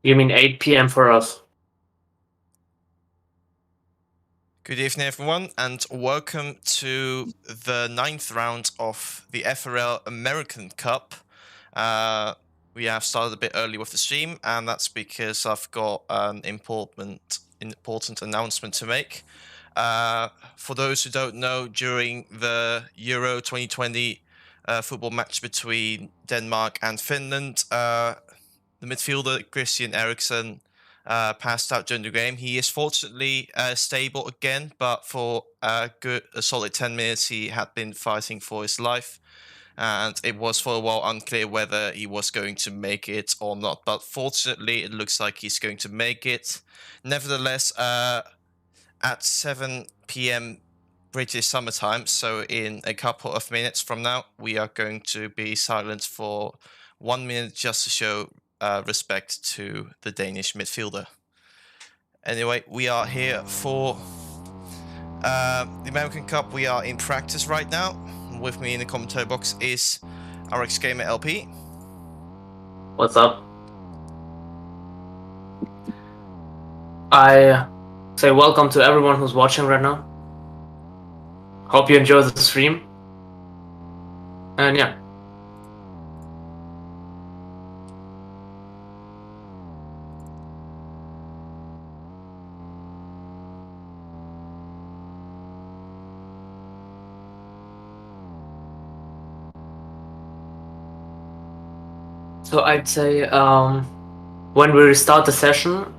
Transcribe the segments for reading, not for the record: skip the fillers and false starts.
You mean 8 p.m. for us? Good evening, everyone, and welcome to the 9th round of the FRL American Cup. We have started a bit early with the stream, and that's because I've got an important announcement to make. For those who don't know, during the Euro 2020 football match between Denmark and Finland, the midfielder Christian Eriksen passed out during the game. He is fortunately stable again, but for a solid 10 minutes he had been fighting for his life, and it was for a while unclear whether he was going to make it or not. But fortunately, it looks like he's going to make it. Nevertheless, at 7 p.m. British summertime, so in a couple of minutes from now, we are going to be silent for 1 minute just to show respect to the Danish midfielder. Anyway, we are here for the American Cup. We are in practice right now. With me in the commentary box is RX Gamer LP. What's up? I say welcome to everyone who's watching right now. Hope you enjoy the stream. And yeah. So I'd say when we restart the session,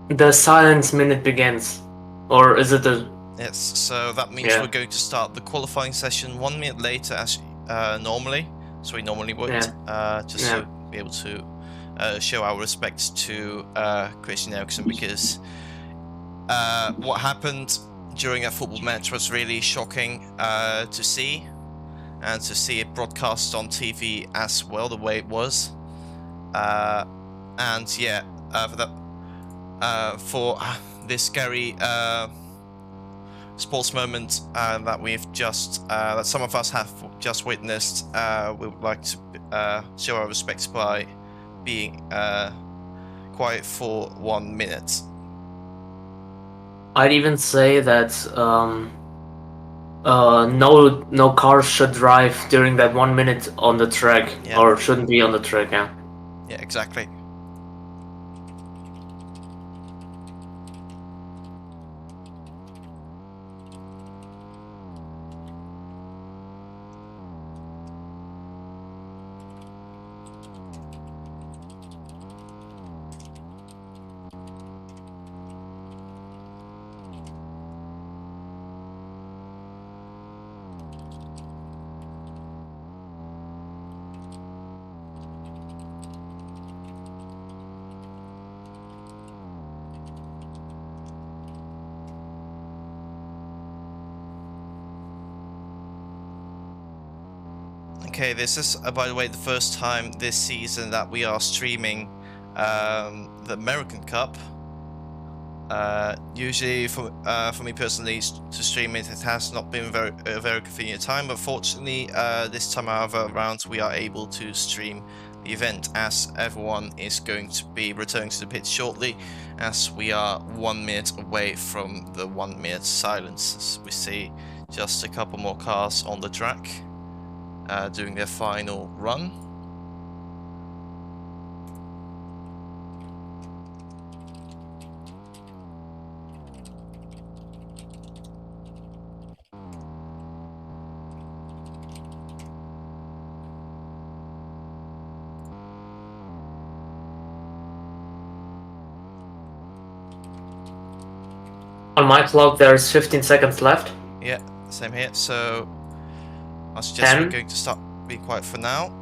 the silence minute begins. Or is it the... Yes, so that means we're going to start the qualifying session 1 minute later as normally. So we normally would, just to be able to show our respects to Christian Eriksen, because what happened during a football match was really shocking to see, and to see it broadcast on TV as well, the way it was. And yeah, for this scary sports moment that we've just, that some of us have just witnessed, we would like to show our respects by being quiet for 1 minute. I'd even say that no cars should drive during that 1 minute on the track, or shouldn't be on the track. Yeah, exactly. Okay, this is, by the way, the first time this season that we are streaming the American Cup. Usually, for me personally, to stream it, it has not been a very convenient time, but fortunately, this time around, we are able to stream the event, as everyone is going to be returning to the pitch shortly, as we are 1 minute away from the 1 minute silence. As we see just a couple more cars on the track doing their final run. on my clock there's 15 seconds left. Yeah, same here. So I suggest we're going to start being quiet for now.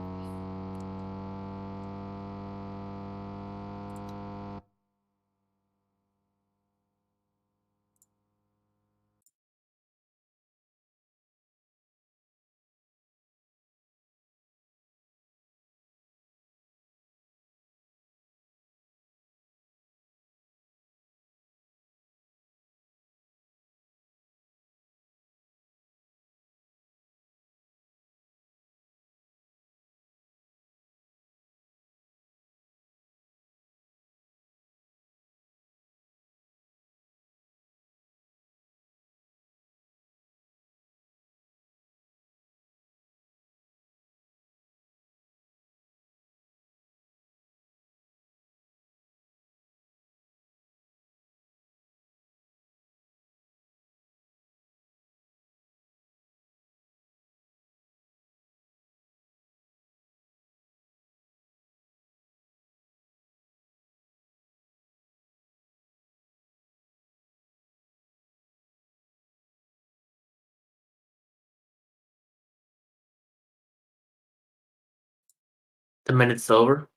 The minute's over.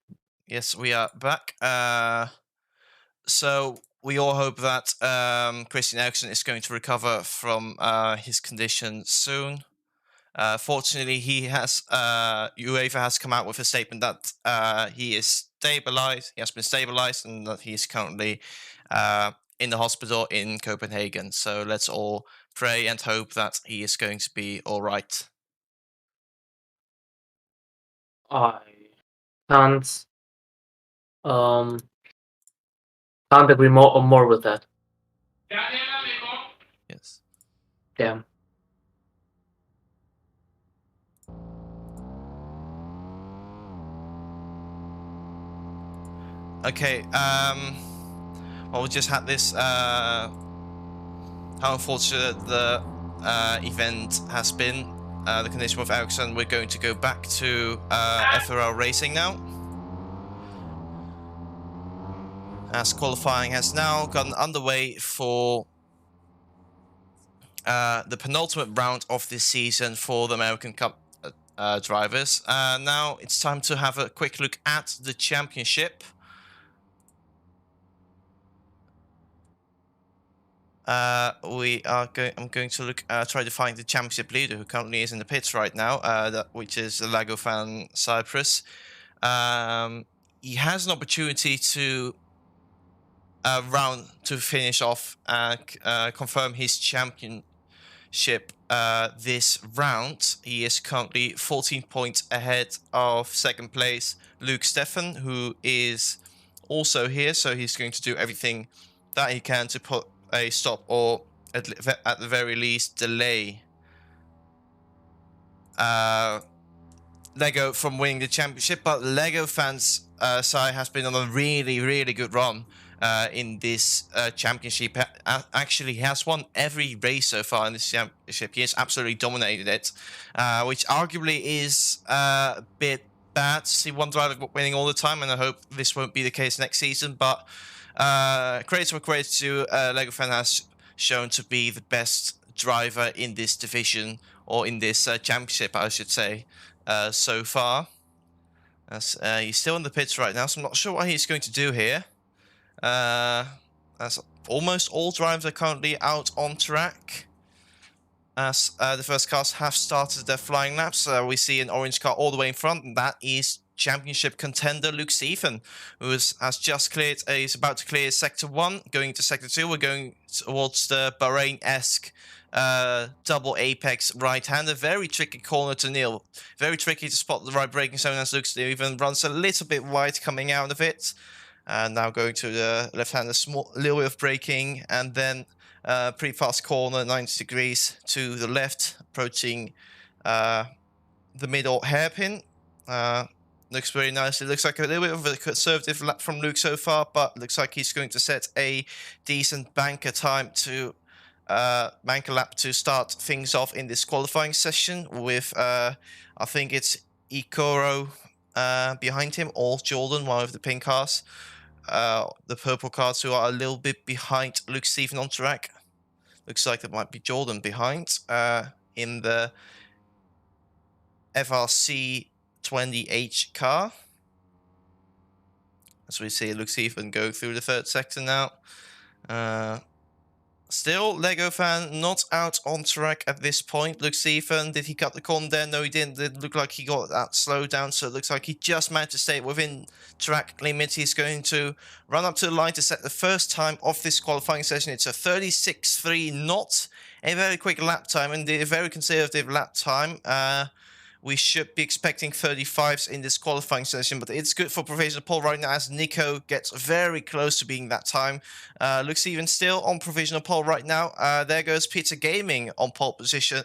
Yes, we are back. So we all hope that Christian Eriksen is going to recover from his condition soon. Fortunately, he has UEFA has come out with a statement that he is stabilized. He has been stabilized, and that he is currently in the hospital in Copenhagen. So let's all pray and hope that he is going to be all right. I can't can't agree more with that. Yes. Damn. Okay. Well, we just had this. How unfortunate the event has been. The condition with Ericsson. We're going to go back to FRL Racing now. As qualifying has now gotten underway for the penultimate round of this season for the American Cup drivers. Now it's time to have a quick look at the championship. I'm going to look try to find the championship leader, who currently is in the pits right now, which is Lego fan Cyprus. He has an opportunity to finish off confirm his championship this round. He is currently 14 points ahead of second place Luke Stefan, who is also here, so he's going to do everything that he can to put a stop, or at the very least delay Lego from winning the championship. But Lego fans side has been on a really good run in this championship. Actually, he has won every race so far in this championship. He has absolutely dominated it, which arguably is a bit bad to see one driver winning all the time, and I hope this won't be the case next season. But credit for credit to Lego fan has shown to be the best driver in this division, or in this championship, I should say, so far. As he's still in the pits right now, so I'm not sure what he's going to do here. As almost all drivers are currently out on track. As the first cars have started their flying laps, we see an orange car all the way in front, and that is championship contender Luke Stephen, who has just cleared. He's about to clear sector 1, going into sector 2. We're going towards the Bahrain-esque double apex right-hander. Very tricky corner to nail. Very tricky to spot the right braking zone, as Luke Stephen runs a little bit wide coming out of it. And now going to the left-hander, little bit of braking, and then pretty fast corner, 90 degrees to the left, approaching the middle hairpin. Looks very nice. It looks like a little bit of a conservative lap from Luke so far, but looks like he's going to set a decent banker time to banker lap to start things off in this qualifying session with I think it's Ikoro behind him, or Jordan, one of the pink cars. The purple cars, who are a little bit behind Luke Stephen on track. Looks like there might be Jordan behind in the FRC 20H car. As we see Luke Stephen go through the third sector now. Still, Lego fan not out on track at this point. Luke Stephen, did he cut the corner there? No, he didn't. It looked like he got that slowed down, so it looks like he just managed to stay within track limits. He's going to run up to the line to set the first time of this qualifying session. It's a 36.3, not a very quick lap time, and a very conservative lap time. We should be expecting 35s in this qualifying session, but it's good for provisional pole right now, as Nico gets very close to being that time. Luke Stevens still on provisional pole right now. There goes Peter Gaming on pole position.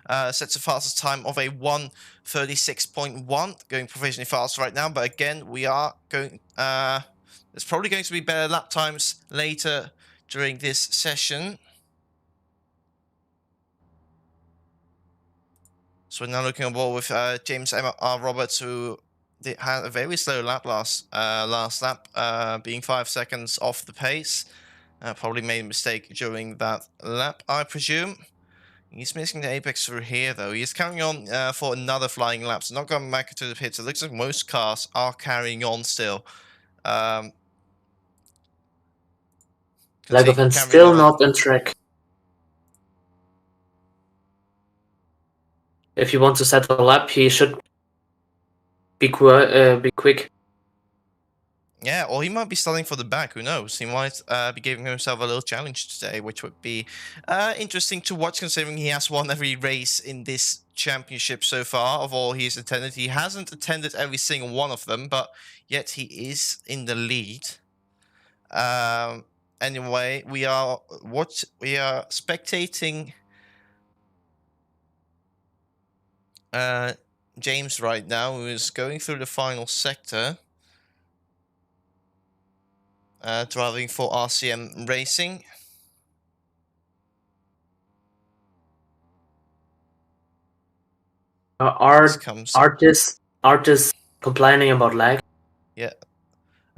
Sets a fastest time of a 1:36.1, going provisionally fast right now. But again, we are going... there's probably going to be better lap times later during this session. So we're now looking on board with James R. Roberts, who had a very slow lap last lap, being 5 seconds off the pace. Probably made a mistake during that lap, I presume. He's missing the apex through here, though. He's carrying on for another flying lap. So not going back to the pits. It looks like most cars are carrying on still. Legovan carrying still on. not on track. If he wants to set a lap, he should be quick. Yeah, or he might be starting for the back, who knows? He might be giving himself a little challenge today, which would be interesting to watch, considering he has won every race in this championship so far of all he's attended. He hasn't attended every single one of them, but yet he is in the lead. Anyway, we are spectating James right now, who is going through the final sector. Driving for RCM Racing. Artists complaining about lag. Yeah.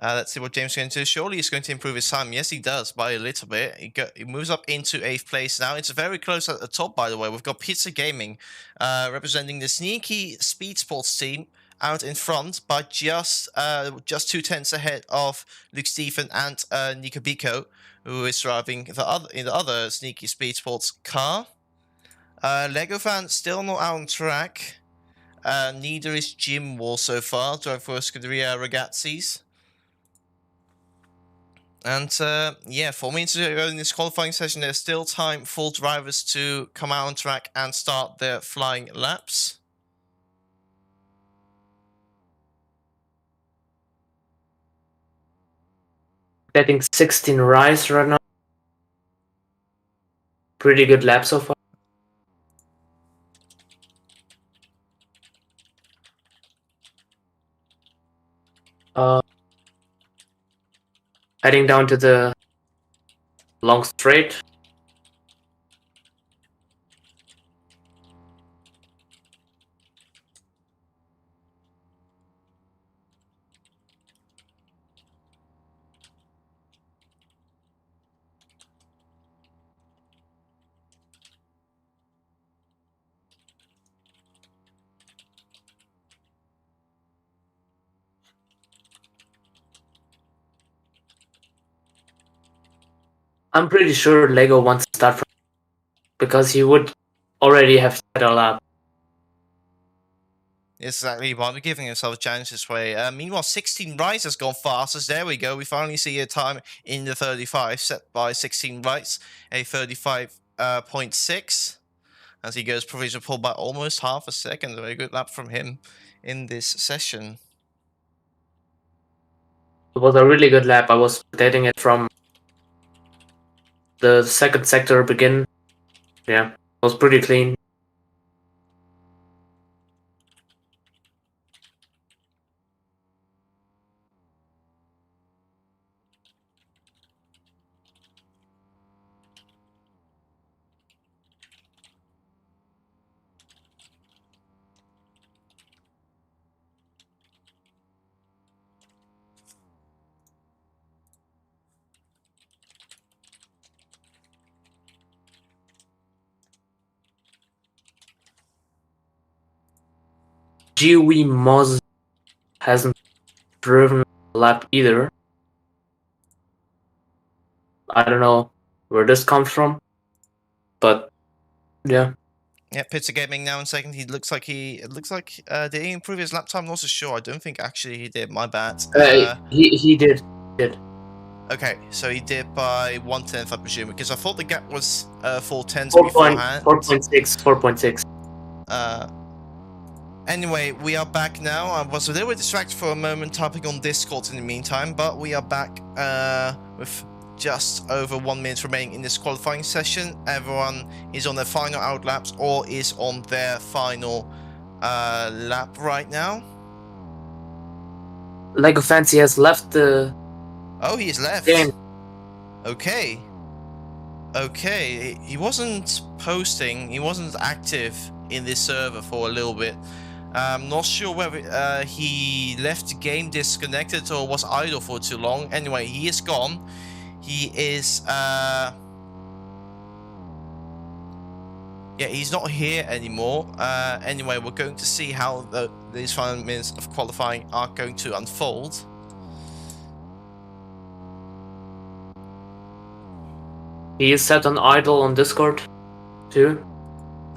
Let's see what James is going to do. Surely he's going to improve his time. Yes, he does by a little bit. He moves up into 8th place now. It's very close at the top, by the way. We've got Pizza Gaming representing the sneaky Speed Sports team out in front, but just 2 tenths ahead of Luke Stephen and Nico Biko, who is driving in the other sneaky Speed Sports car. Lego Fan still not out on track. Neither is Jim Wall so far, driving for Scuderia Ragazzis. And yeah, 4 minutes to go in this qualifying session. There's still time for drivers to come out on track and start their flying laps. Getting 16 rise right now. Pretty good lap so far. Heading down to the long straight. I'm pretty sure Lego wants to start from, because he would already have set a lap. Exactly, but we're giving himself a challenge this way. Meanwhile, 16 Rights has gone fastest. There we go. We finally see a time in the 35 set by 16 Rights, a 35.6. As he goes provisional pole by almost half a second. A very good lap from him in this session. It was a really good lap. I was dating it from the second sector begin. Yeah, it was pretty clean. Jiwi Moz hasn't driven a lap either. I don't know where this comes from, but yeah. Yeah, Pizza Gaming now in second. It looks like did he improve his lap time? I'm not so sure. I don't think actually he did. My bad. He did. Okay, so he did by 1/10, I presume, because I thought the gap was 4/10 beforehand. 4.6. Anyway, we are back now. I was a little bit distracted for a moment typing on Discord in the meantime, but we are back with just over 1 minute remaining in this qualifying session. Everyone is on their final out laps or is on their final lap right now. Lego Fancy has left the... Oh, he's left. Game. Okay. Okay, he wasn't posting, he wasn't active in this server for a little bit. I'm not sure whether he left the game disconnected or was idle for too long. Anyway, he is gone. He is Yeah, he's not here anymore. Anyway, we're going to see how these final minutes of qualifying are going to unfold. He is set on idle on Discord too.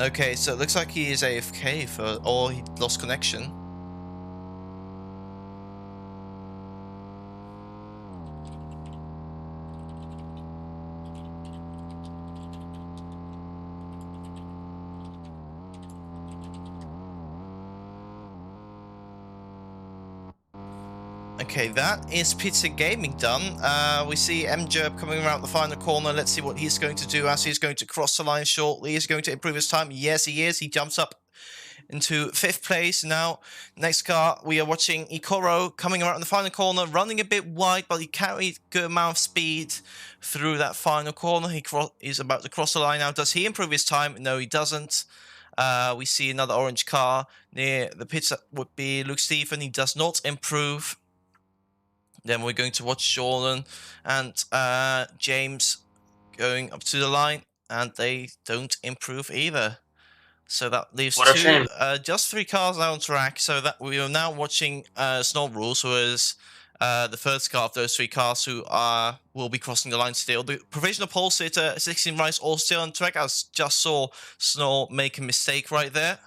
Okay, so it looks like he is AFK or he lost connection. Okay, that is Pizza Gaming done. We see MJerb coming around the final corner. Let's see what he's going to do as he's going to cross the line shortly. Is he going to improve his time? Yes, he is. He jumps up into 5th place. Now, next car, we are watching Ikoro coming around the final corner, running a bit wide, but he carried good amount of speed through that final corner. He's about to cross the line now. Does he improve his time? No, he doesn't. We see another orange car near the pits. That would be Luke Stephen. He does not improve. Then we're going to watch Jordan and James going up to the line, and they don't improve either. So that leaves just 3 cars now on track. So that we are now watching Snow Rules, who is the first car of those 3 cars who will be crossing the line still. The provisional pole sitter, 16 Rice, all still on track. I just saw Snow make a mistake right there.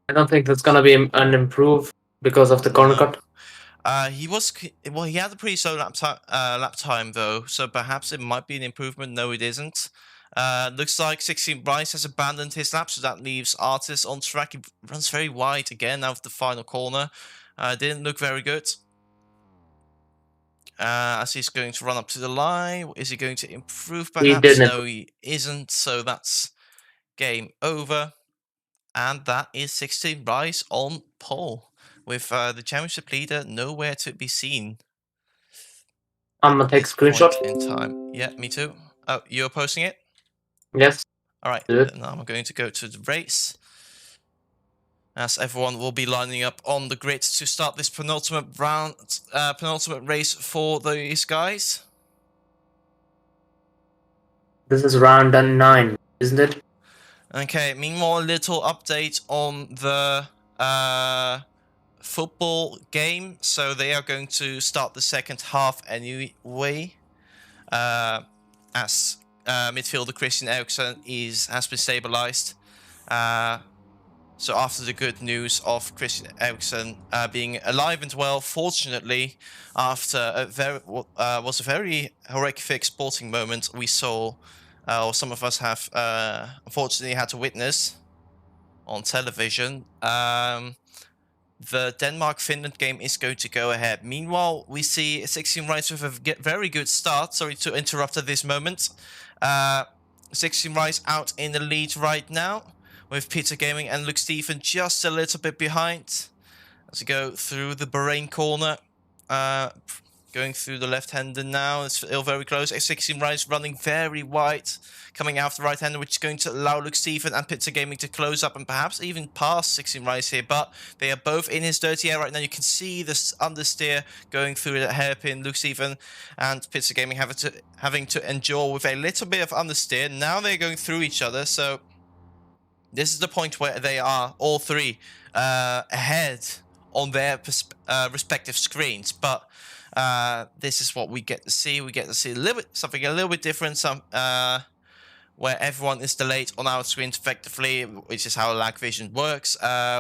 I don't think that's gonna be an improve because of the corner cut. He had a pretty slow lap time though, so perhaps it might be an improvement. No, it isn't. Looks like 16 Bryce has abandoned his lap, so that leaves Artis on track. He runs very wide again out of the final corner. Didn't look very good. As he's going to run up to the line, is he going to improve perhaps? No, he isn't, so that's game over. And that is 16 Bryce on pole, with the championship leader nowhere to be seen. I'm gonna take screenshot in time. Yeah, me too. Oh, you're posting it? Yes. Alright, now I'm going to go to the race, as everyone will be lining up on the grid to start this penultimate round, penultimate race for these guys. This is round 9, isn't it? Okay, meanwhile, a little update on the football game. So they are going to start the second half anyway, as midfielder Christian Eriksen has been stabilized. So after the good news of Christian Eriksen being alive and well, fortunately, after was a very horrific sporting moment we saw, or some of us have unfortunately had to witness on television, the Denmark-Finland game is going to go ahead. Meanwhile, we see 16 Rice with a very good start. Sorry to interrupt at this moment. 16 Rice out in the lead right now, with Peter Gaming and Luke Stephen just a little bit behind. As we go through the Bahrain Corner, going through the left-hander now. It's still very close. 16 Rice running very wide, coming out the right-hander, which is going to allow Luke Stephen and Pizza Gaming to close up and perhaps even pass 16 Rice here. But they are both in his dirty air right now. You can see this understeer going through the hairpin. Luke Stephen and Pizza Gaming having to endure with a little bit of understeer. Now they're going through each other, so this is the point where they are all 3 ahead on their respective screens. But this is what we get to see. We get to see something a little bit different. Where everyone is delayed on our screens effectively, which is how lag vision works.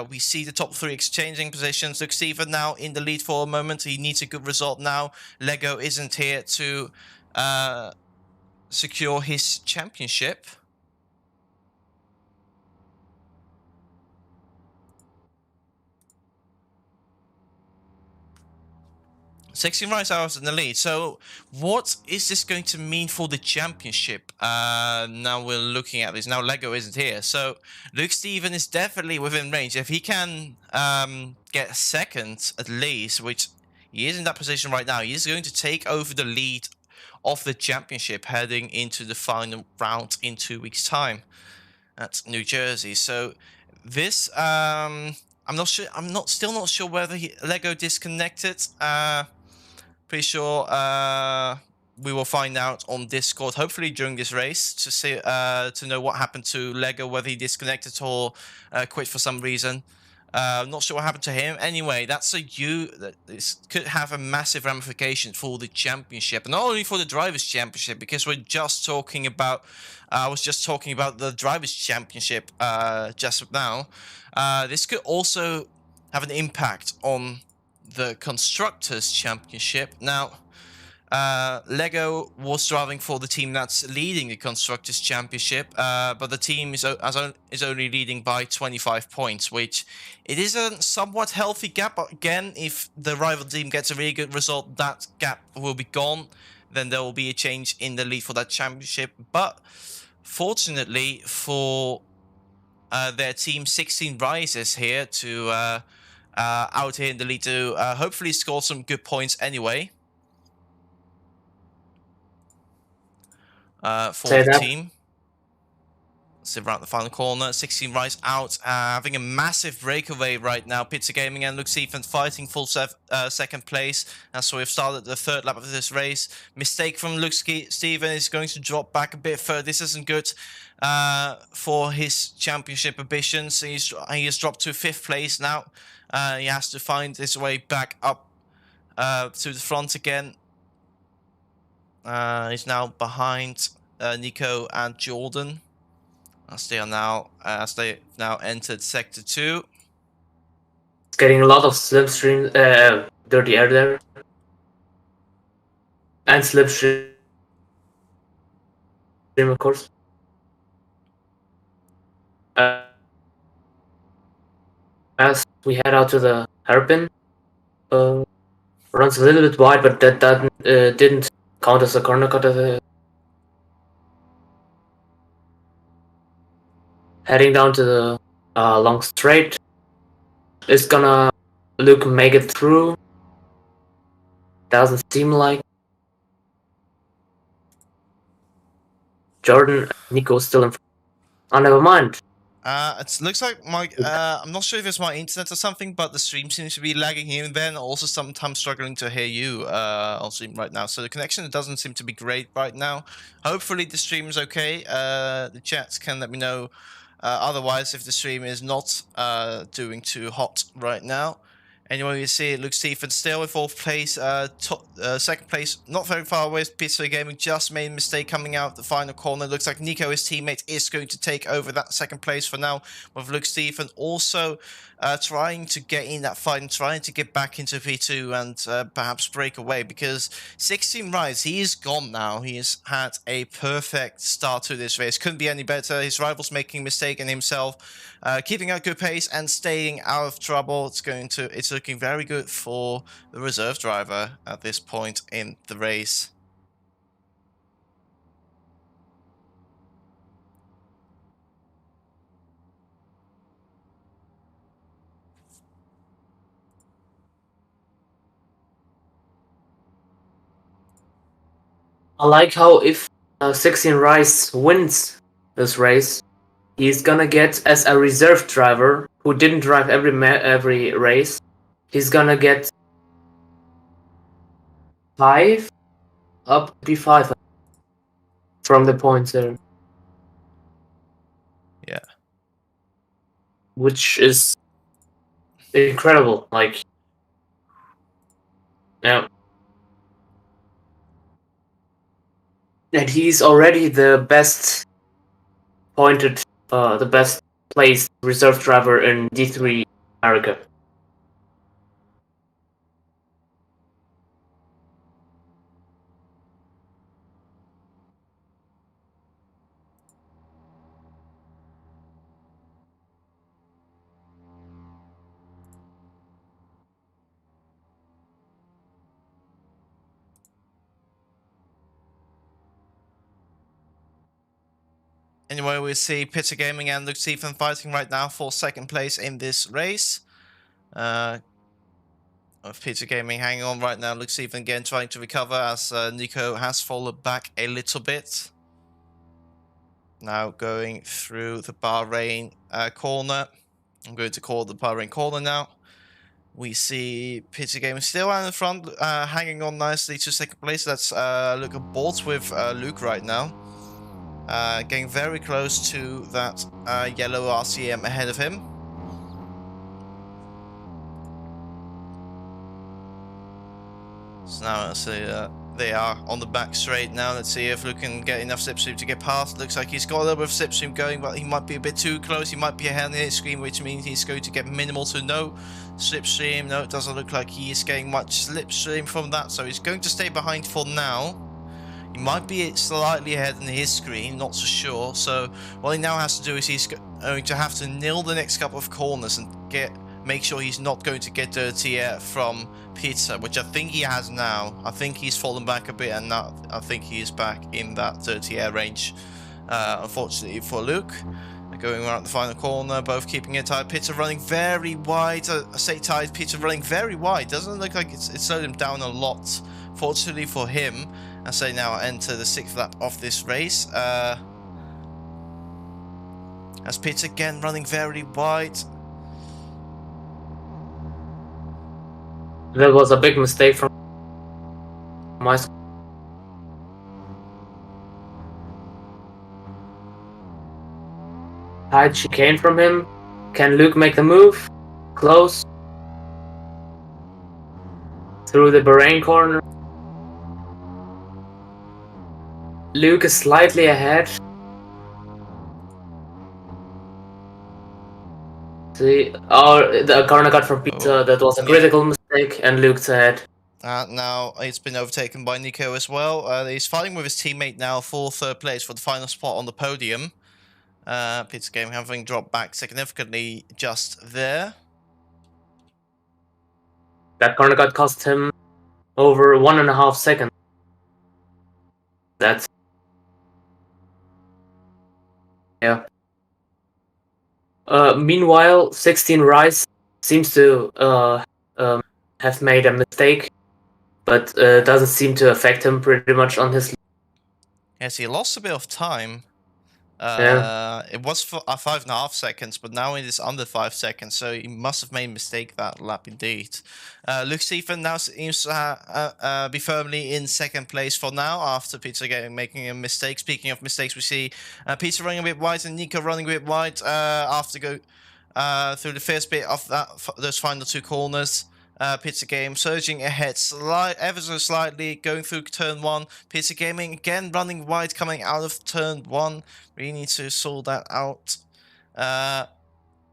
We see the top 3 exchanging positions. Luke Stephen now in the lead for a moment. He needs a good result now. Lego isn't here to secure his championship. 16 rights hours in the lead. So what is this going to mean for the championship? Now we're looking at this. Now Lego isn't here. So Luke Stephen is definitely within range. If he can get second at least, which he is in that position right now, he is going to take over the lead of the championship heading into the final round in 2 weeks' time at New Jersey. So this, I'm not sure. Still not sure whether Lego disconnected. pretty sure we will find out on Discord, hopefully during this race, to see to know what happened to Lego, whether he disconnected or quit for some reason. Not sure what happened to him. Anyway, that's this could have a massive ramification for the championship, and not only for the drivers' championship, because we're just talking about. I was just talking about the drivers' championship just now. This could also have an impact on the constructors' championship. Now, Lego was driving for the team that's leading the Constructors' Championship, but the team is only leading by 25 points, which it is a somewhat healthy gap. But again, if the rival team gets a really good result, that gap will be gone. Then there will be a change in the lead for that championship. But fortunately for their team, 16 rises here to out here in the lead to hopefully score some good points anyway. For the team. So around the final corner, 16 rise out, having a massive breakaway right now. Pizza Gaming and Luke Stephen fighting full second place. And so we've started the third lap of this race. Mistake from Luke Stephen is going to drop back a bit further. This isn't good for his championship ambitions. He has dropped to 5th place now. He has to find his way back up to the front again. He's now behind Nico and Jordan as they now entered sector 2. It's getting a lot of slipstream, dirty air there, and slipstream, of course. As we head out to the hairpin, runs a little bit wide, but that didn't count as a corner cut. Heading down to the long straight. Is gonna Luke make it through? Doesn't seem like. Jordan, Nico still in front. Oh, never mind. It looks like my I'm not sure if it's my internet or something, but the stream seems to be lagging here and there, and also sometimes struggling to hear you on stream right now. So the connection doesn't seem to be great right now. Hopefully the stream is okay. The chats can let me know otherwise if the stream is not doing too hot right now. Anyway, you see it looks Stephen still in 4th place, 2nd place, not very far away. Pizza Gaming just made a mistake coming out the final corner. Looks like Nico, his teammate, is going to take over that 2nd place for now, with Luke Stephen also trying to get in that fight and trying to get back into P2 and perhaps break away, because 16 rides, he is gone now. He has had a perfect start to this race. Couldn't be any better. His rivals making a mistake and himself keeping a good pace and staying out of trouble. It's looking very good for the reserve driver at this point in the race. I like how if 16 Rice wins this race, he's gonna get, as a reserve driver who didn't drive every race, he's gonna get 5 up to 5 from the points there. Yeah. Which is incredible. Like, yeah. And he's already the best pointed, the best placed reserve driver in D3 America. Anyway, we see Pizza Gaming and Luke Stephen fighting right now for 2nd place in this race. With Pizza Gaming hanging on right now, Luke Stephen again trying to recover as Nico has fallen back a little bit. Now going through the Bahrain corner. I'm going to call it the Bahrain Corner now. We see Peter Game still out in front, hanging on nicely to second place. That's look at Bolt with Luke right now. Getting very close to that yellow RCM ahead of him. So now they are on the back straight now. Let's see if Luke can get enough slipstream to get past. Looks like he's got a little bit of slipstream going, but he might be a bit too close. He might be ahead on his screen, which means he's going to get minimal to no slipstream. No, it doesn't look like he is getting much slipstream from that, so he's going to stay behind for now. He might be slightly ahead on his screen, not so sure. So what he now has to do is he's going to have to nail the next couple of corners and make sure he's not going to get dirty air from Peter, which I think he has now. I think he's fallen back a bit, and now I think he is back in that dirty air range. Unfortunately for Luke, going around the final corner, both keeping it tight. Peter running very wide. I say tight. Peter running very wide. Doesn't look like it's slowed him down a lot. Fortunately for him, I say now enter the 6th lap of this race. As Peter again running very wide. That was a big mistake from my side. Tight chicane from him. Can Luke make the move? Close. Through the Bahrain corner. Luke is slightly ahead. See, the corner cut from Peter. That was a critical mistake, and Luke's ahead. Now it's been overtaken by Nico as well. He's fighting with his teammate now for 3rd place for the final spot on the podium. Peter Game having dropped back significantly just there. That corner cut cost him over 1.5 seconds. That's... yeah. Meanwhile, 16 Rice seems to have made a mistake, but doesn't seem to affect him pretty much on his... Yes, he lost a bit of time. Yeah. It was for 5.5 seconds, but now it is under 5 seconds, so he must have made a mistake that lap indeed. Luke Stephen now seems to be firmly in 2nd place for now after Peter making a mistake. Speaking of mistakes, we see Peter running a bit wide and Nico running a bit wide after go through the first bit of those final 2 corners. Peter Game surging ahead ever so slightly, going through turn 1. Peter Gaming again running wide, coming out of turn 1. We need to sort that out.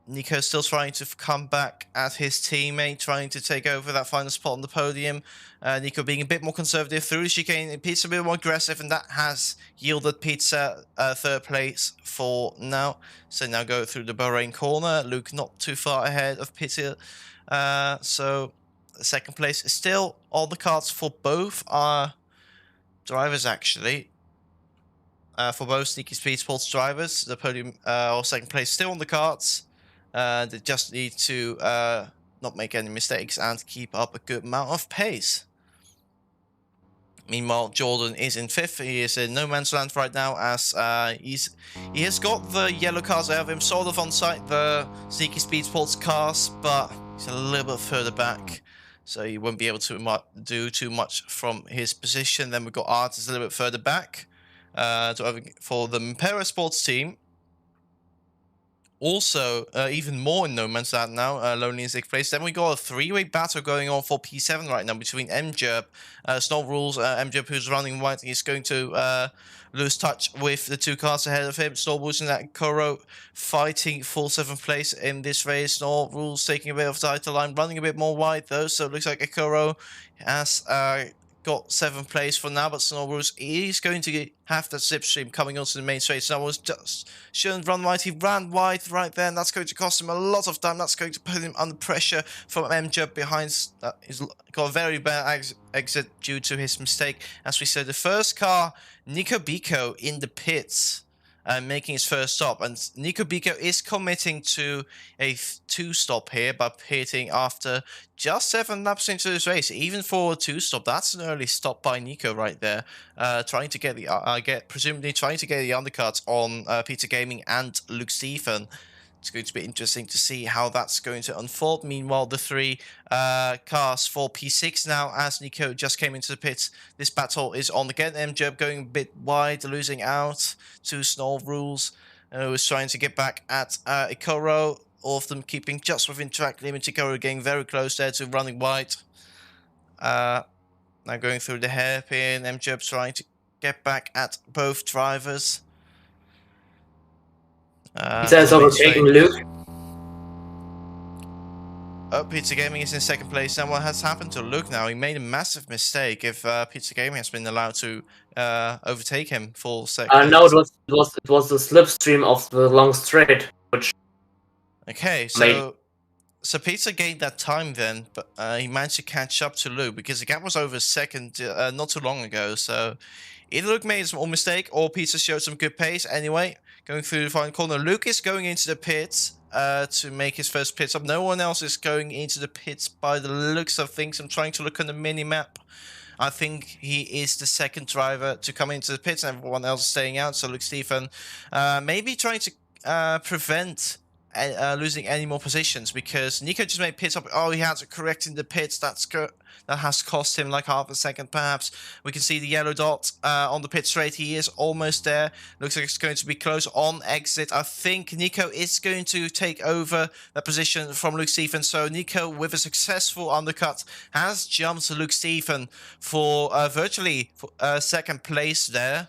Nico still trying to come back at his teammate, trying to take over that final spot on the podium. Nico being a bit more conservative through the chicane. Peter a bit more aggressive, and that has yielded Peter 3rd place for now. So now go through the Bahrain corner. Luke not too far ahead of Peter. So 2nd place is still on the cards for both our drivers, actually. For both Sneaky Speed Sports drivers, the podium or 2nd place still on the cards. They just need to not make any mistakes and keep up a good amount of pace. Meanwhile, Jordan is in 5th. He is in no man's land right now, as he has got the yellow cars ahead of him, sort of on site the Sneaky Speed Sports cars, but he's a little bit further back, so he won't be able to do too much from his position. Then we've got Artis a little bit further back for the Impera Sports team. Also, even more in no man's land now, Lonely in 6th place. Then we got a 3-way battle going on for P7 right now between MJerb, Snow Rules, MJerb who's running wide. He's going to lose touch with the 2 cars ahead of him. Snow Rules and that Koro fighting for 7th place in this race. Snow Rules taking a bit of title line, running a bit more wide though, so it looks like Koro has got 7th place for now, but Snow Rules is going to have that slipstream coming onto the main straight. Snow Rules just shouldn't run wide. He ran wide right there, and that's going to cost him a lot of time. That's going to put him under pressure from MJ behind. He's got a very bad exit due to his mistake. As we said, the first car, Nico Biko in the pits, making his first stop, and Nico Biko is committing to a 2-stop here by pitting after just 7 laps into this race. Even for a 2-stop, that's an early stop by Nico right there, trying to get presumably trying to get the undercuts on Peter Gaming and Luke Stephen. it's going to be interesting to see how that's going to unfold. Meanwhile, the three cars for P6 now, as Nico just came into the pits. This battle is on again. MJub going a bit wide, losing out to Snow Rules, who was trying to get back at Ikoro. All of them keeping just within track limit. Ikoro getting very close there to running wide. Now going through the hairpin. MJub trying to get back at both drivers. He's overtaking Luke. Pizza Gaming is in second place. And what has happened to Luke now? He made a massive mistake if Pizza Gaming has been allowed to overtake him for second. No, it was the slipstream of the long straight, which. Okay, so Pizza gained that time then, but he managed to catch up to Luke because the gap was over a second not too long ago. So either Luke made a small mistake or Pizza showed some good pace. Anyway, going through the final corner, Luke is going into the pits to make his first pit stop. No one else is going into the pits by the looks of things. I'm trying to look on the mini-map. I think he is the second driver to come into the pits and everyone else is staying out. So Luke Stephen maybe trying to prevent losing any more positions, because Nico just made pit stop. Oh, he had to correct in the pits. That has cost him like half a second perhaps. We can see the yellow dot on the pit straight. He is almost there. Looks like it's going to be close on exit. I think Nico is going to take over that position from Luke Stephen. So Nico, with a successful undercut, has jumped to Luke Stephen for virtually second place there.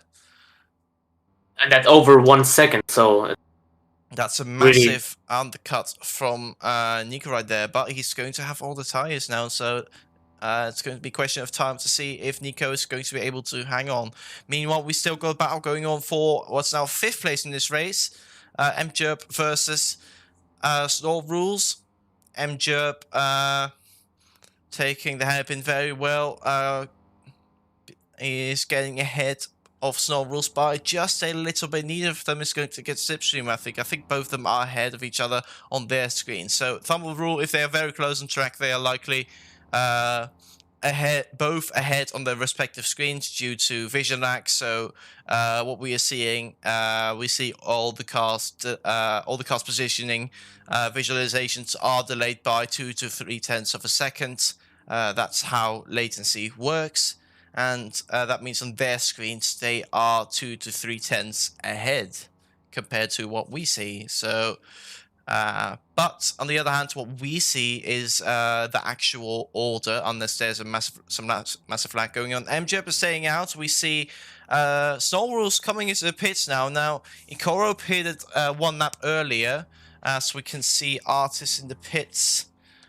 And that's over 1 second, so. That's a massive undercut from Nico right there, but he's going to have all the tires now, so it's going to be a question of time to see if Nico is going to be able to hang on. Meanwhile, we still got a battle going on for what's now 5th place in this race. MJerp versus Snow Rules. MJerp taking the hairpin very well. He is getting ahead of Snow Rules by just a little bit. Neither of them is going to get slipstream, I think. I think both of them are ahead of each other on their screen. So Thumble Rule, if they are very close on track, they are likely both ahead on their respective screens due to vision lag. So what we are seeing, we see all the cars positioning visualizations are delayed by 2 to 3 tenths of a second. That's how latency works. And that means on their screens, they are 2 to 3 tenths ahead compared to what we see. So, but on the other hand, what we see is the actual order, unless there's a massive lag going on. MJep is staying out. We see Snow Rules coming into the pits now. Now, Ikoro pitted 1 lap earlier, so we can see Artis in the pits,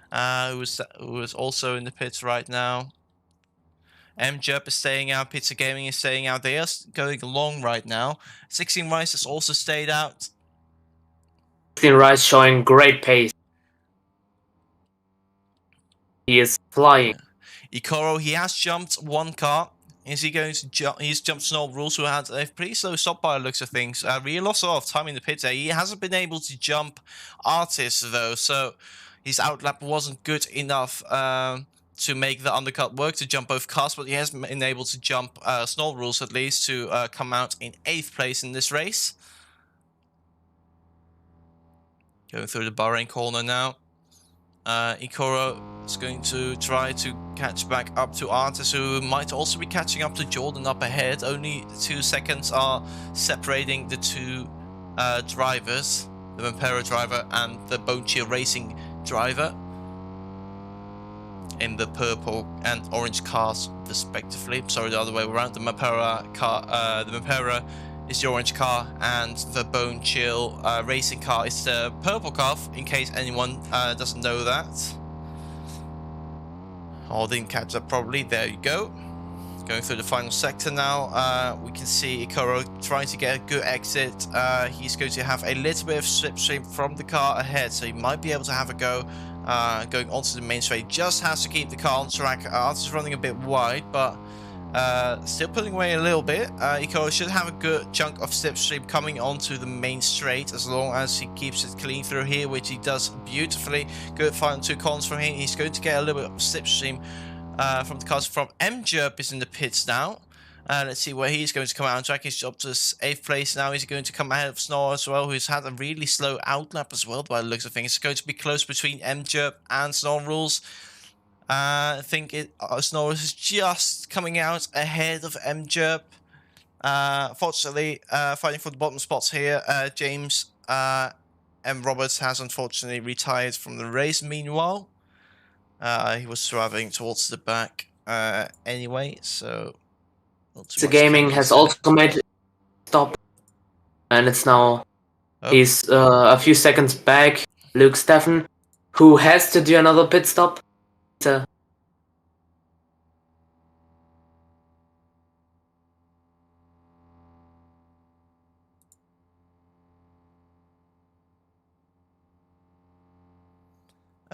who is also in the pits right now. MJerp is staying out, Pizza Gaming is staying out. They are going along right now. 16 Rice has also stayed out. 16 Rice showing great pace. He is flying. Ikoro, he has jumped 1 car. Is he going to jump? He's jumped Snow Rules, who had a pretty slow stop by the looks of things. Really lost a lot of time in the pit there. He hasn't been able to jump Artis though, so his outlap wasn't good enough to make the undercut work, to jump both cars, but he has been able to jump Snow Rules at least to come out in 8th place in this race. Going through the Bahrain Corner now. Ikoro is going to try to catch back up to Artis, who might also be catching up to Jordan up ahead. Only 2 seconds are separating the 2 drivers, the Vampero driver and the Bone Chill Racing driver, in the purple and orange cars respectively. Sorry, the other way around. The Vampera car, the Vampera is the orange car, and the Bone Chill Racing car is the purple car, in case anyone doesn't know that. Or didn't catch that probably. There you go. Going through the final sector now, we can see Ikoro trying to get a good exit. He's going to have a little bit of slipstream from the car ahead, so he might be able to have a go going onto the main straight. Just has to keep the car on track. Artis is running a bit wide, but still pulling away a little bit. Ikoro should have a good chunk of slipstream coming onto the main straight, as long as he keeps it clean through here, which he does beautifully. Good final 2 corners from him. He's going to get a little bit of slipstream from the cars. From MJerp is in the pits now. Let's see where he's going to come out and track. He's up to 8th place now. He's going to come ahead of Snor as well, who's had a really slow outlap as well by the looks of things. It's going to be close between MJerp and Snor Rules. I think Snor is just coming out ahead of MJerp. Fortunately, fighting for the bottom spots here, James M. Roberts has unfortunately retired from the race. Meanwhile, he was driving towards the back anyway, so... The gaming has also made stop, and it's now he's a few seconds back. Luke Steffen, who has to do another pit stop.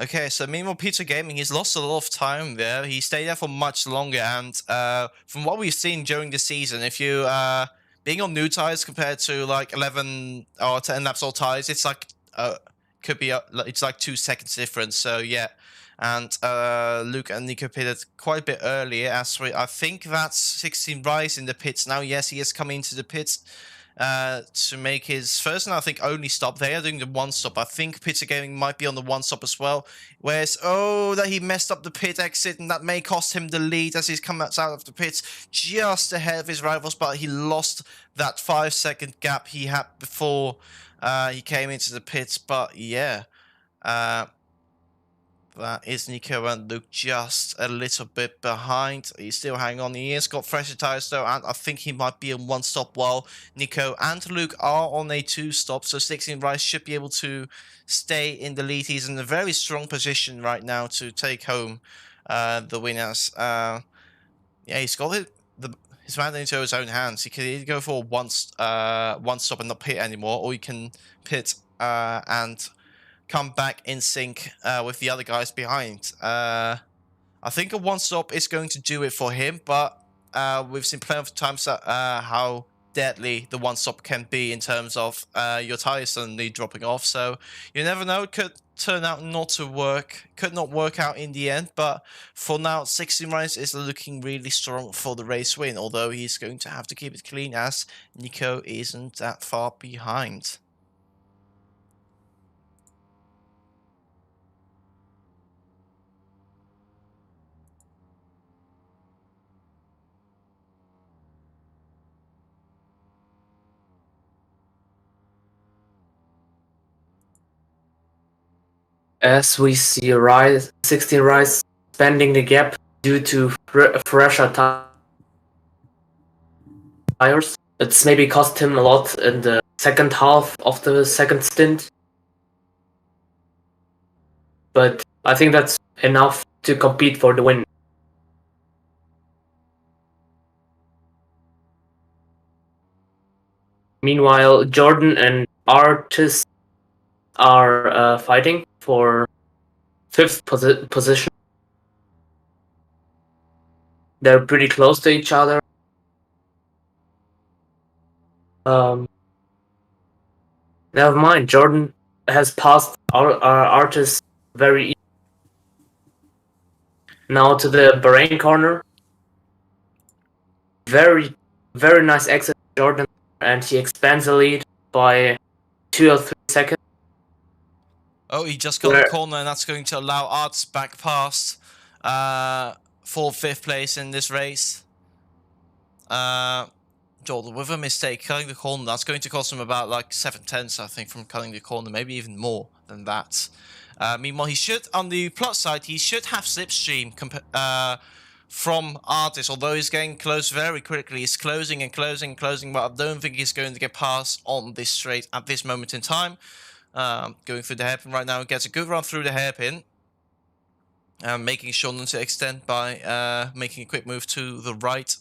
Okay, so meanwhile, Peter Gaming, he's lost a lot of time there. He stayed there for much longer, and from what we've seen during the season, if you being on new tires compared to like 11 or 10 laps old tires, it's like could be it's like 2 seconds difference. So yeah, and Luke and Nico pitted quite a bit earlier. I think that's 16 Rise in the pits now. Yes, he has come into the pits. To make his first and I think only stop. They are doing the one stop. I think Peter Gaming might be on the one stop as well. Whereas, that he messed up the pit exit and that may cost him the lead as he's come out of the pits just ahead of his rivals, but he lost that 5-second gap he had before he came into the pits. But yeah, that is Nico and Luke just a little bit behind. He's still hanging on. He has got fresher tires though, and I think he might be on one stop while Nico and Luke are on a 2 stop. So 16 Rice should be able to stay in the lead. He's in a very strong position right now to take home the winners. Yeah, he's got his man into his own hands. He can either go for one stop and not pit anymore, or he can pit and come back in sync with the other guys behind. I think a one stop is going to do it for him, but we've seen plenty of times how deadly the one stop can be in terms of your tires suddenly dropping off. So you never know, it could turn out not to work, could not work out in the end. But for now, 16 Rise is looking really strong for the race win, although he's going to have to keep it clean as Nico isn't that far behind. As we see 16 Rise spending the gap due to fresher tires. It's maybe cost him a lot in the second half of the second stint. But I think that's enough to compete for the win. Meanwhile, Jordan and Artis are fighting for 5th position. They're pretty close to each other. Never mind, Jordan has passed Artis very easily. Now to the Bahrain Corner. Very, very nice exit, Jordan, and he expands the lead by 2 or 3 seconds. Oh, he just got the corner, and that's going to allow Arts back past for 5th place in this race. Jordan with a mistake, cutting the corner. That's going to cost him about like 7/10, I think, from cutting the corner, maybe even more than that. Meanwhile, he should, on the plus side, he should have slipstream from Artis, although he's getting close very quickly. He's closing and closing and closing, but I don't think he's going to get past on this straight at this moment in time. Going through the hairpin right now, gets a good run through the hairpin. Making sure not to extend by making a quick move to the right.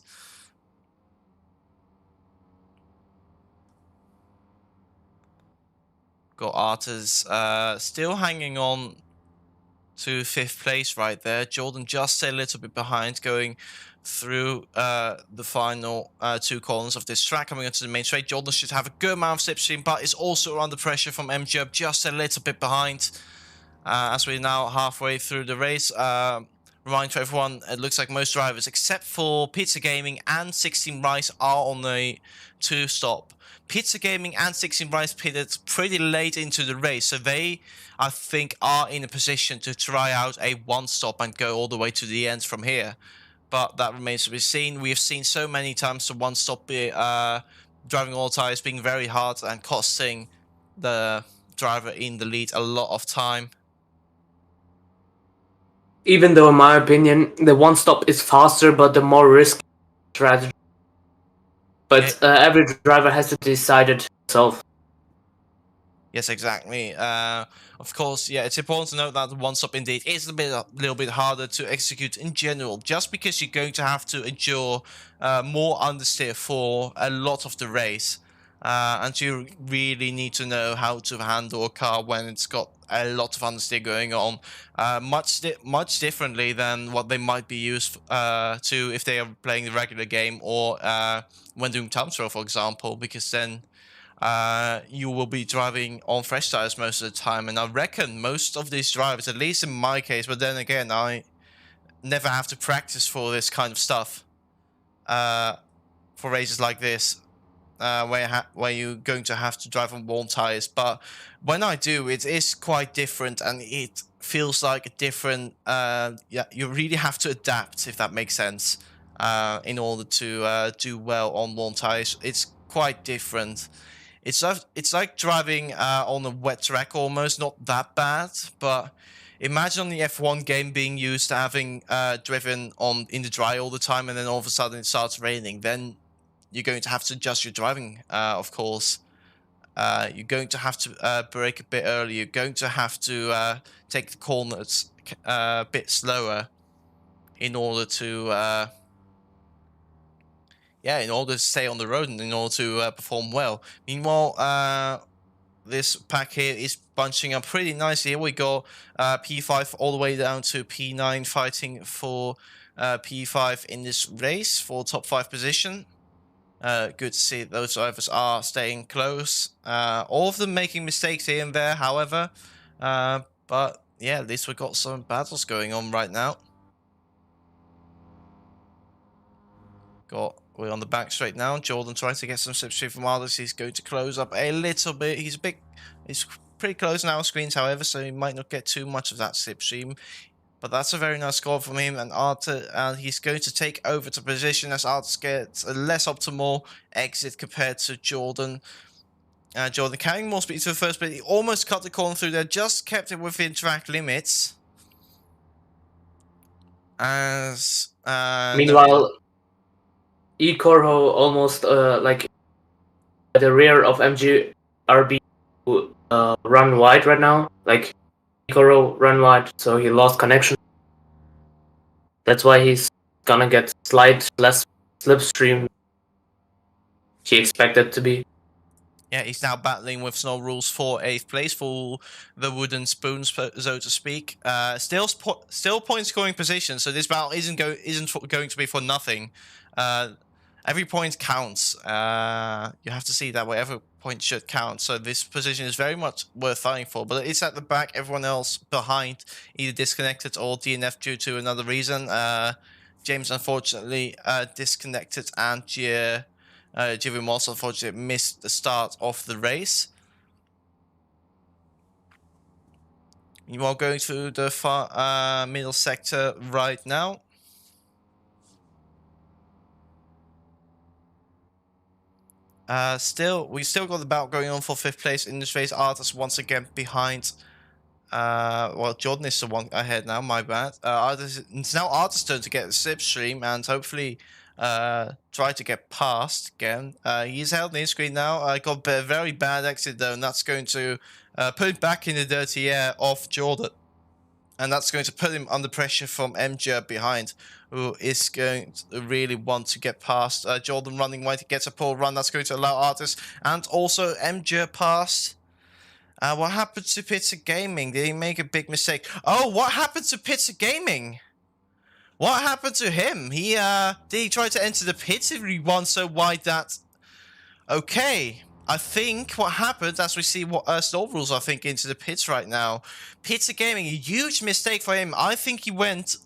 Got Artis still hanging on to 5th place right there. Jordan just a little bit behind, going through the final 2 corners of this track. Coming onto the main straight, Jordan should have a good amount of slipstream, but is also under pressure from MJerp, just a little bit behind. As we're now halfway through the race, remind for everyone, it looks like most drivers, except for Pizza Gaming and 16 Rice, are on a 2-stop. Pizza Gaming and 16 Rice pitted pretty late into the race, so they, I think, are in a position to try out a 1-stop and go all the way to the end from here. But that remains to be seen. We have seen so many times the 1-stop driving all tires being very hard and costing the driver in the lead a lot of time. Even though, in my opinion, the 1-stop is faster, but the more risky strategy. But every driver has to decide it himself. Yes, exactly. Of course, yeah, it's important to note that the 1-stop indeed is a little bit harder to execute in general, just because you're going to have to endure more understeer for a lot of the race. And you really need to know how to handle a car when it's got a lot of understeer going on, much differently than what they might be used to if they are playing the regular game or when doing time trial, for example, because then you will be driving on fresh tires most of the time. And I reckon most of these drivers, at least in my case, but then again, I never have to practice for this kind of stuff for races like this. Where you're going to have to drive on worn tires, but when I do, it is quite different, and it feels like a different. Yeah, you really have to adapt, if that makes sense, in order to do well on worn tires. It's quite different. It's like driving on a wet track almost, not that bad, but imagine on the F1 game being used to having driven in the dry all the time, and then all of a sudden it starts raining. Then you're going to have to adjust your driving, of course. You're going to have to brake a bit earlier. You're going to have to take the corners a bit slower in order to in order to stay on the road and in order to perform well. Meanwhile, this pack here is bunching up pretty nicely. Here we go, P5 all the way down to P9, fighting for P5 in this race for top 5 position. Good to see those drivers are staying close. All of them making mistakes here and there, however. But yeah, at least we've got some battles going on right now. We're on the back straight now. Jordan trying to get some slipstream from others. He's going to close up a little bit. He's pretty close now on screens, however, so he might not get too much of that slipstream. But that's a very nice score from him, and he's going to take over to position as Artis gets a less optimal exit compared to Jordan. Jordan carrying more speed to the first bit. He almost cut the corner through there, just kept it within track limits. As Meanwhile, Ecorho almost like at the rear of MGRB run wide right now. Like Ecorho run wide, so he lost connection. That's why he's gonna get slight less slipstream he expected to be. Yeah, he's now battling with Snow Rules for 8th place for the wooden spoons, so to speak. Still point scoring position, so this battle isn't going to be for nothing. Every point counts. You have to see that way. Every point should count. So this position is very much worth fighting for. But it's at the back. Everyone else behind either disconnected or DNF due to another reason. James unfortunately disconnected, and Jivim also unfortunately missed the start of the race. You are going to the far middle sector right now. We still got the battle going on for 5th place in this race. Artis once again behind. Well, Jordan is the one ahead now, my bad. It's now Artis' turn to get the slipstream and hopefully try to get past again. He's held in screen now. Got a very bad exit though, and that's going to put him back in the dirty air of Jordan. And that's going to put him under pressure from MJ behind, who is going to really want to get past. Jordan running wide, he gets a poor run. That's going to allow Artis and also MJ past. What happened to Pizza Gaming? Did he make a big mistake? Oh, what happened to Pizza Gaming? What happened to him? Did he try to enter the pit if he won so wide that... Okay. I think what happened, as we see what Snow Rules are thinking into the pits right now. Pizza Gaming, a huge mistake for him. I think he went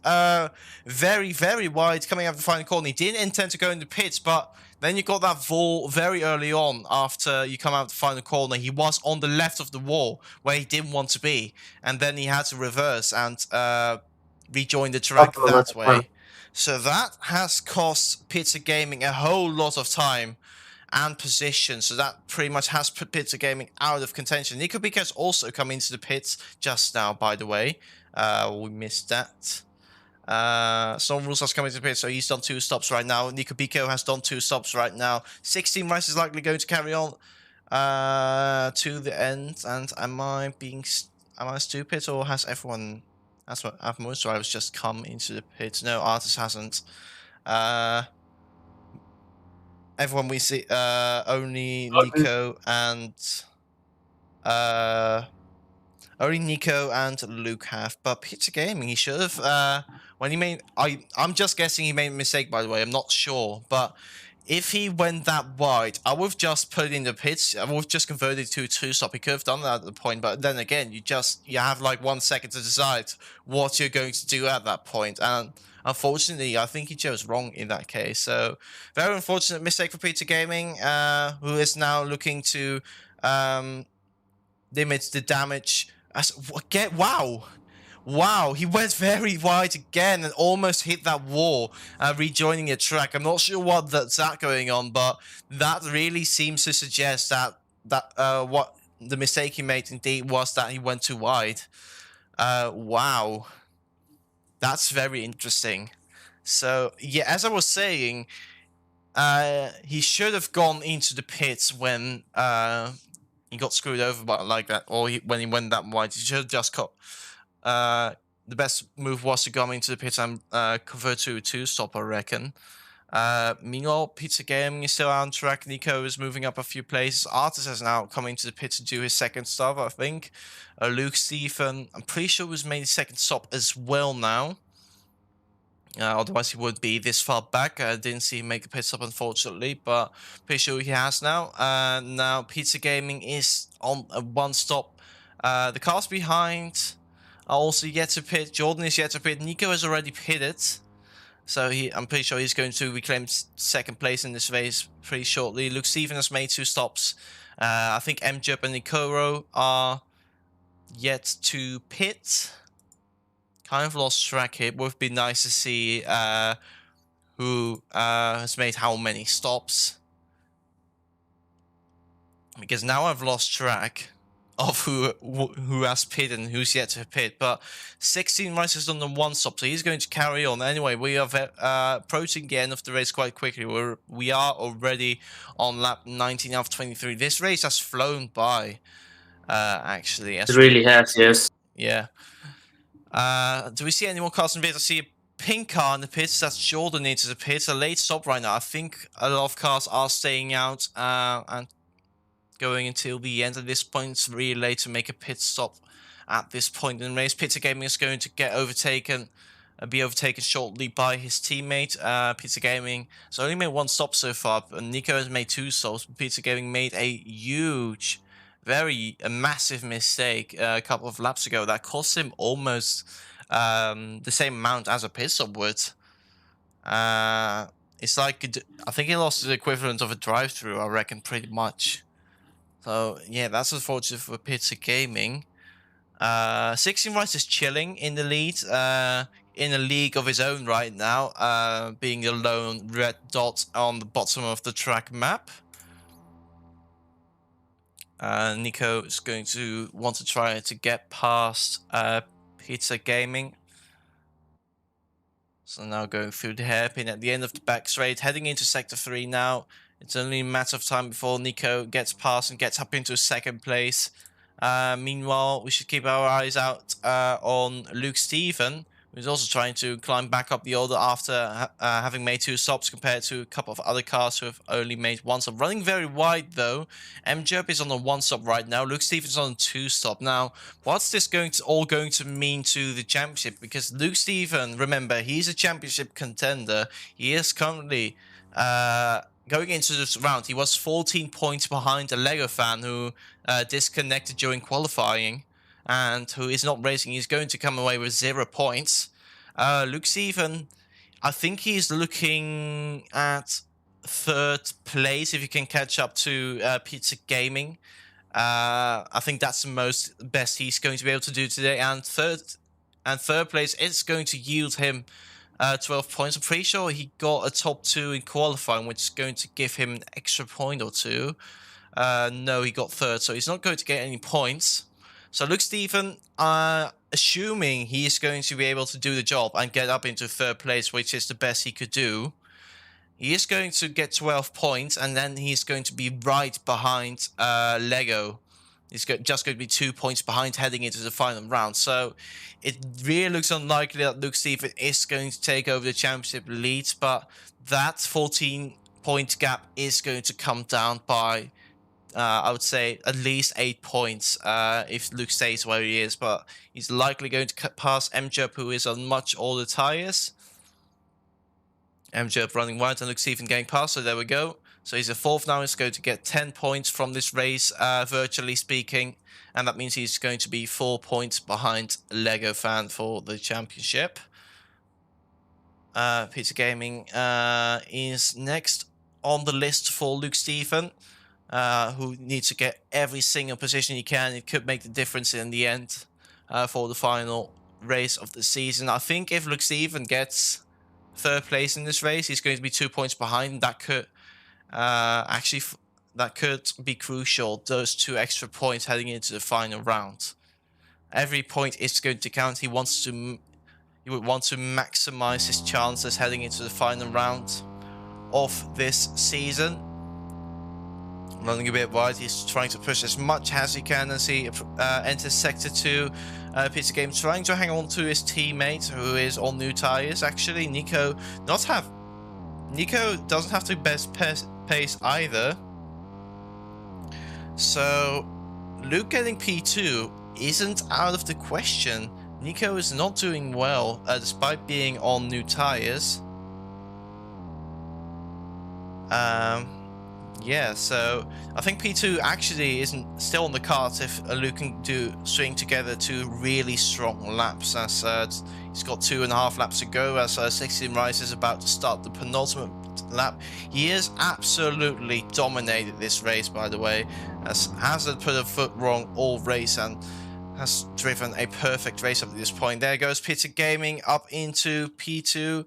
very, very wide coming out of the final corner. He didn't intend to go in the pits, but then you got that wall very early on after you come out of the final corner. He was on the left of the wall where he didn't want to be. And then he had to reverse and rejoin the track that way. So that has cost Pizza Gaming a whole lot of time and position, so that pretty much has put Pizza Gaming out of contention. Nico Pico's also come into the pits just now, by the way. We missed that. Storm Rules has come into the pits, so he's done 2 stops right now. Nico Pico has done 2 stops right now. 16 Rice is likely going to carry on to the end. And am I stupid, or has everyone... Have most drivers just come into the pits? No, Artis hasn't. Everyone we see, only Nico and Luke have. But Pizza Gaming, he should have when he made. I'm just guessing he made a mistake, by the way. I'm not sure, but if he went that wide, I would have just put it in the pits. I would have just converted to a 2-stop. He could have done that at the point, but then again, you have like 1 second to decide what you're going to do at that point, and unfortunately, I think he chose wrong in that case. So, very unfortunate mistake for Pizza Gaming, who is now looking to limit the damage. Wow, he went very wide again and almost hit that wall, rejoining the track. I'm not sure what that's going on, but that really seems to suggest that what the mistake he made indeed was that he went too wide. Wow. That's very interesting. So, yeah, as I was saying, he should have gone into the pits when he got screwed over by like that, or when he went that wide. He should have just got... the best move was to go into the pits and convert to a 2-stop, I reckon. Meanwhile, Pizza Gaming is still on track. Nico is moving up a few places. Artis has now come into the pits to do his 2nd stop, I think. Luke Stephen, I'm pretty sure was made his 2nd stop as well now. Otherwise he would be this far back. I didn't see him make a pit stop, unfortunately, but pretty sure he has now. Now Pizza Gaming is on a 1 stop. The cars behind are also yet to pit. Jordan is yet to pit. Nico has already pitted. So I'm pretty sure he's going to reclaim 2nd place in this race pretty shortly. Luke Steven has made 2 stops. I think MJUP and Nikoro are yet to pit. Kind of lost track here. It would be nice to see who has made how many stops. Because now I've lost track of who has pitted and who's yet to pit. But 16 Rice has done the 1 stop, so he's going to carry on. Anyway, we are approaching the end of the race quite quickly. We are already on lap 19 out of 23. This race has flown by, actually. It really has, yes. Yeah. Do we see any more cars in the pits? I see a pink car in the pits. That's Jordan into the pits. A late stop right now. I think a lot of cars are staying out and going until the end. At this point, it's really late to make a pit stop at this point in the race. Pizza Gaming is going to get overtaken, be overtaken shortly by his teammate. Pizza Gaming has only made 1 stop so far, and Nico has made 2 stops. Pizza Gaming made a huge, a massive mistake a couple of laps ago that cost him almost the same amount as a pit stop would. It's like, I think he lost the equivalent of a drive-through, I reckon, pretty much. So, yeah, that's unfortunate for Pizza Gaming. 16 Rice is chilling in the lead, in a league of his own right now, being the lone red dot on the bottom of the track map. Nico is going to want to try to get past Pizza Gaming. So now going through the hairpin at the end of the back straight, heading into Sector 3 now. It's only a matter of time before Nico gets past and gets up into 2nd place. Meanwhile, we should keep our eyes out on Luke Stephen, who's also trying to climb back up the order after having made 2 stops compared to a couple of other cars who have only made 1 stop. Running very wide though. MJUP is on a 1 stop right now. Luke Stevens on a 2 stop. Now, what's this all going to mean to the championship? Because Luke Steven, remember, he's a championship contender. He is currently going into this round, he was 14 points behind a Lego fan who disconnected during qualifying and who is not racing. He's going to come away with 0 points. Luke Steven, I think he's looking at 3rd place if you can catch up to Pizza Gaming. I think that's the best he's going to be able to do today. And third place is going to yield him 12 points. I'm pretty sure he got a top 2 in qualifying, which is going to give him an extra point or 2. No, he got 3rd, so he's not going to get any points. So Luke Steven, assuming he's going to be able to do the job and get up into 3rd place, which is the best he could do, he is going to get 12 points, and then he's going to be right behind Lego. He's just going to be 2 points behind heading into the final round. So it really looks unlikely that Luke Steven is going to take over the championship lead, but that 14-point gap is going to come down by, I would say, at least 8 points if Luke stays where he is. But he's likely going to pass MJUP, who is on much older tyres. MJUP running wide and Luke Steven getting past, so there we go. So he's a 4th now. He's going to get 10 points from this race, virtually speaking. And that means he's going to be 4 points behind Lego Fan for the championship. Pizza Gaming is next on the list for Luke Steven, who needs to get every single position he can. It could make the difference in the end for the final race of the season. I think if Luke Steven gets 3rd place in this race, he's going to be 2 points behind. That could that could be crucial, those 2 extra points heading into the final round. Every point is going to count. He would want to maximize his chances heading into the final round of this season. Running a bit wide, he's trying to push as much as he can as he enters Sector 2. Pizza Game trying to hang on to his teammate, who is on new tyres. Actually, Nico doesn't have the best pace either. So Luke getting P2 isn't out of the question. Nico is not doing well, despite being on new tyres. Yeah, so I think P2 actually isn't still on the cards if Luke can string together 2 really strong laps, as he's got 2.5 laps to go, as 16 Rise is about to start the penultimate lap. He has absolutely dominated this race, by the way, as hasn't put a foot wrong all race and has driven a perfect race up to this point. There goes Pizza Gaming up into P2.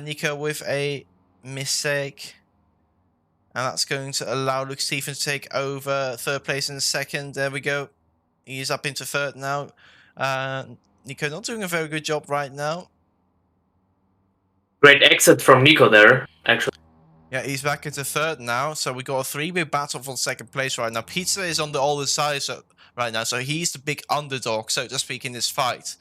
Nico with a mistake. And that's going to allow Luke Steven to take over 3rd place in the 2nd. There we go. He's up into 3rd now. Nico not doing a very good job right now. Great exit from Nico there, actually. Yeah, he's back into 3rd now. So we got a 3-way battle for 2nd place right now. Pizza is on the older side right now. So he's the big underdog, so to speak, in this fight.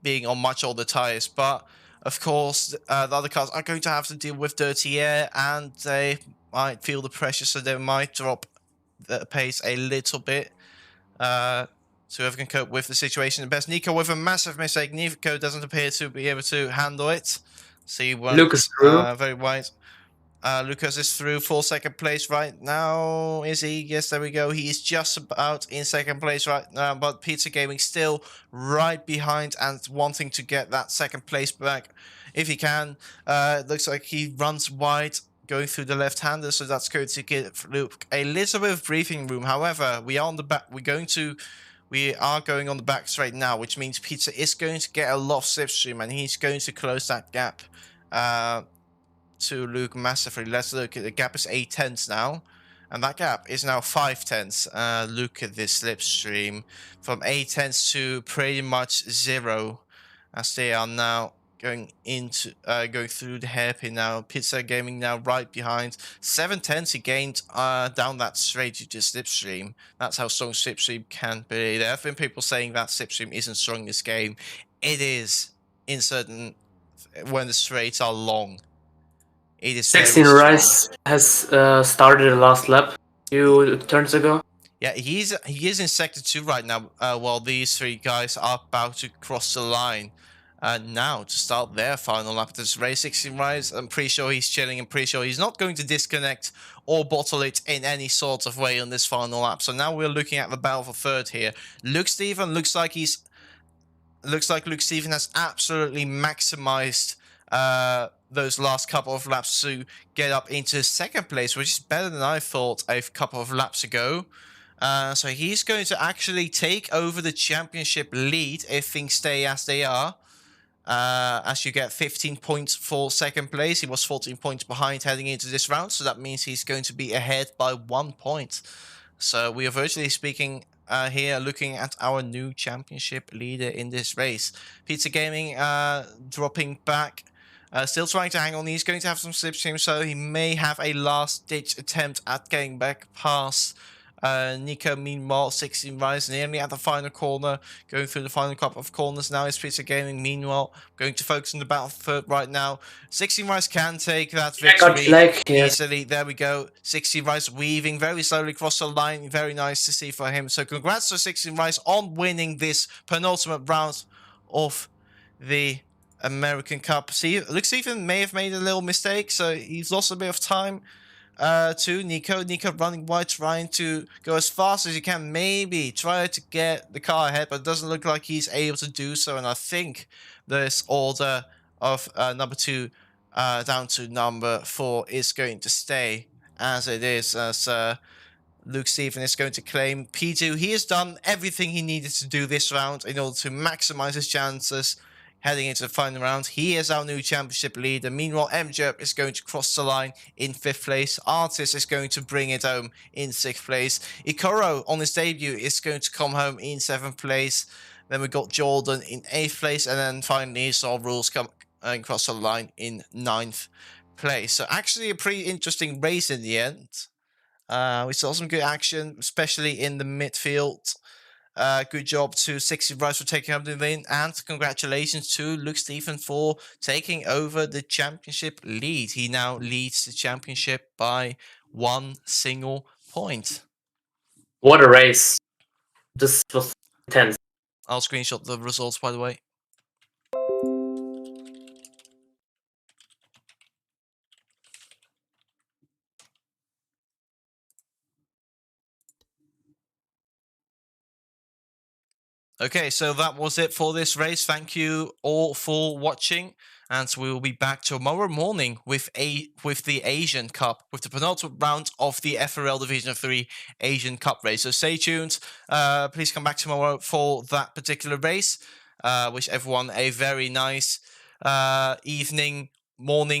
Being on much older tyres. But of course, the other cars are going to have to deal with dirty air, and they might feel the pressure, so they might drop the pace a little bit. So whoever can cope with the situation the best. Nico with a massive mistake. Nico doesn't appear to be able to handle it. See, Lucas through. Very wide. Lucas is through for 2nd place right now. Is he? Yes, there we go. He's just about in 2nd place right now, but Pizza Gaming still right behind and wanting to get that 2nd place back if he can. It looks like he runs wide going through the left-hander, so that's going to give Luke a little bit of breathing room. However, we are on the back. We are going on the back straight now, which means Pizza is going to get a lot of slipstream, and he's going to close that gap to Luke massively. Let's look at the gap is 8 tenths now, and that gap is now 5 tenths. Look at this slipstream from 8 tenths to pretty much 0, as they are now going through the hairpin now. Pizza Gaming now right behind. 7 tenths he gained down that straight due to slipstream. That's how strong slipstream can be. There have been people saying that slipstream isn't strong in this game. It is in certain when the straights are long. It is 16 Rice has started the last lap a few turns ago. Yeah, he is in Sector 2 right now, while these 3 guys are about to cross the line. now to start their final lap of this race. 16 Rise, I'm pretty sure he's chilling. I'm pretty sure he's not going to disconnect or bottle it in any sort of way on this final lap. So now we're looking at the battle for third here. Luke Steven looks like Luke Steven has absolutely maximized those last couple of laps to get up into second place, which is better than I thought a couple of laps ago. So he's going to actually take over the championship lead if things stay as they are. As you get 15 points for second place. He was 14 points behind heading into this round, so that means he's going to be ahead by 1 point. So we are virtually speaking here looking at our new championship leader in this race. Pizza Gaming dropping back. Still trying to hang on. He's going to have some slipstream, so he may have a last-ditch attempt at getting back past Nico. Meanwhile, 16 Rise nearly at the final corner, going through the final couple of corners now is Pizza Gaming. Meanwhile, going to focus on the battle third right now. 16 Rise can take that victory easily. There we go. 16 Rise weaving very slowly across the line. Very nice to see for him. So congrats to 16 Rise on winning this penultimate round of the American Cup. See, looks even may have made a little mistake, so he's lost a bit of time to Nico. Nico running wide, trying to go as fast as he can. Maybe try to get the car ahead, but it doesn't look like he's able to do so. And I think this order of number 2 down to number 4 is going to stay as it is, as Luke Steven is going to claim P2. He has done everything he needed to do this round in order to maximize his chances heading into the final round. He is our new championship leader. Meanwhile, MJERP is going to cross the line in 5th place. Artis is going to bring it home in 6th place. Ikoro on his debut is going to come home in 7th place. Then we got Jordan in 8th place. And then finally, Saw Rules come across the line in 9th place. So actually a pretty interesting race in the end. We saw some good action, especially in the midfield. Good job to 60 Rise for taking up the win, and congratulations to Luke Steven for taking over the championship lead. He now leads the championship by 1 single point. What a race. This was intense. I'll screenshot the results, by the way. Okay, so that was it for this race. Thank you all for watching, and we will be back tomorrow morning with the Asian Cup, with the penultimate round of the FRL Division 3 Asian Cup race. So stay tuned. Please come back tomorrow for that particular race. Wish everyone a very nice evening, morning,